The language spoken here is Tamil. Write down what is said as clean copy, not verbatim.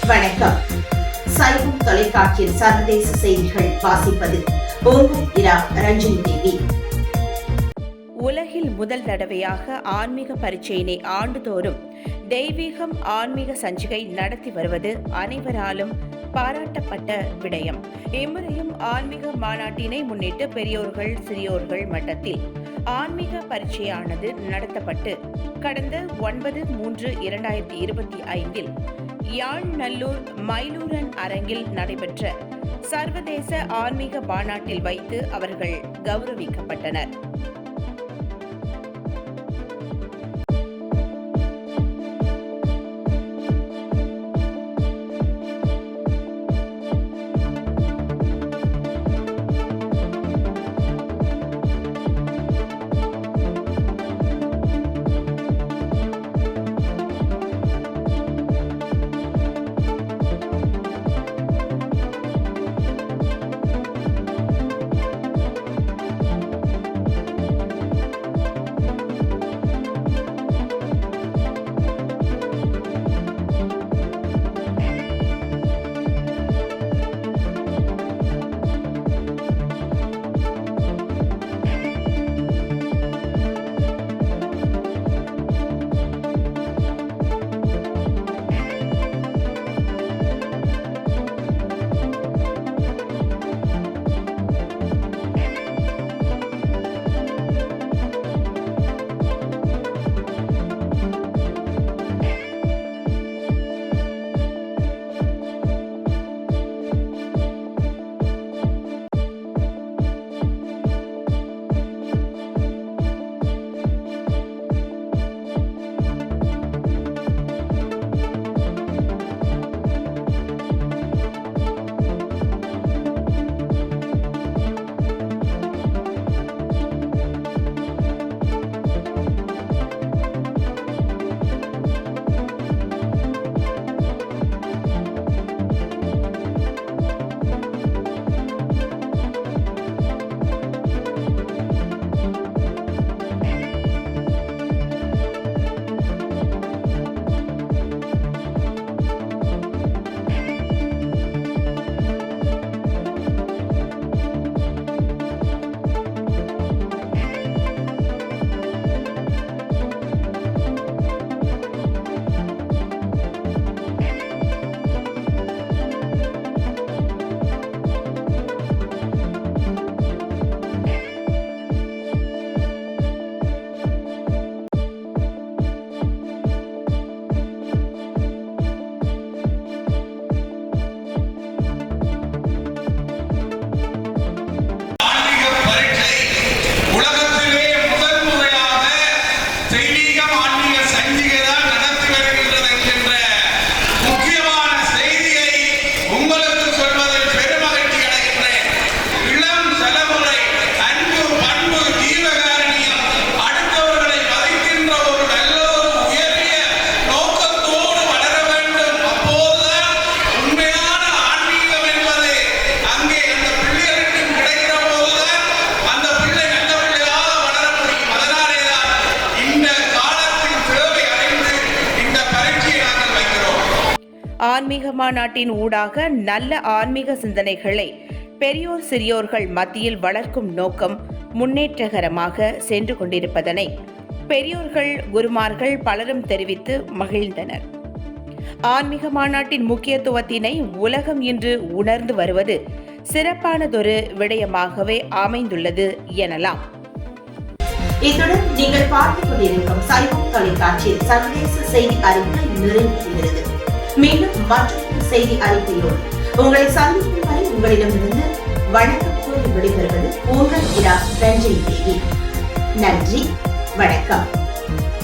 வணக்கம். சைவம் தொலைக்காட்சியில் சர்வதேச செய்திகள் வாசிப்பது உங்கள் இரா ரஞ்சினி தேவி. உலகில் முதல் தடவையாக ஆன்மீக பரீட்சையினை ஆண்டுதோறும் தெய்வீகம் ஆன்மீக சஞ்சிகை நடத்தி வருவது அனைவராலும் பாராட்டப்பட்ட விடயம். இம்முறையும் ஆன்மீக மாநாட்டினை முன்னிட்டு பெரியோர்கள் சிறியோர்கள் மட்டத்தில் ஆன்மீக பரீட்சையானது நடத்தப்பட்டு கடந்த 9/3/2025 யாழ் நல்லூர் மயிலூரன் அரங்கில் நடைபெற்ற சர்வதேச ஆன்மீக மாநாட்டில் வைத்து அவர்கள் கௌரவிக்கப்பட்டனர். ஆன்மீக மாநாட்டின் ஊடாக நல்ல ஆன்மீக சிந்தனைகளை பெரியோர் சிறியோர்கள் மத்தியில் வளர்க்கும் நோக்கம் முன்னேற்றகரமாக சென்று கொண்டிருப்பதனை பெரியோர்கள் குருமார்கள் பலரும் தெரிவித்து மகிழ்ந்தனர். ஆன்மீக மாநாட்டின் முக்கியத்துவத்தினை உலகம் இன்று உணர்ந்து வருவது சிறப்பானதொரு விடயமாகவே அமைந்துள்ளது எனலாம். இத்துடன் நீங்கள் பார்த்துக் கொண்டிருக்கும் சைவம் தொலைக்காட்சியில் சர்வதேச செய்தி அறிக்கை நிறைவேறுகிறது. மீண்டும் மற்றொரு செய்தி அறிக்கையோடு உங்களை சந்திக்கும் வரை உங்களிடமிருந்து வணக்கம் கூறி விடைபெறுவது உங்கள் இரா ரஞ்சினி தேவி. நன்றி, வணக்கம்.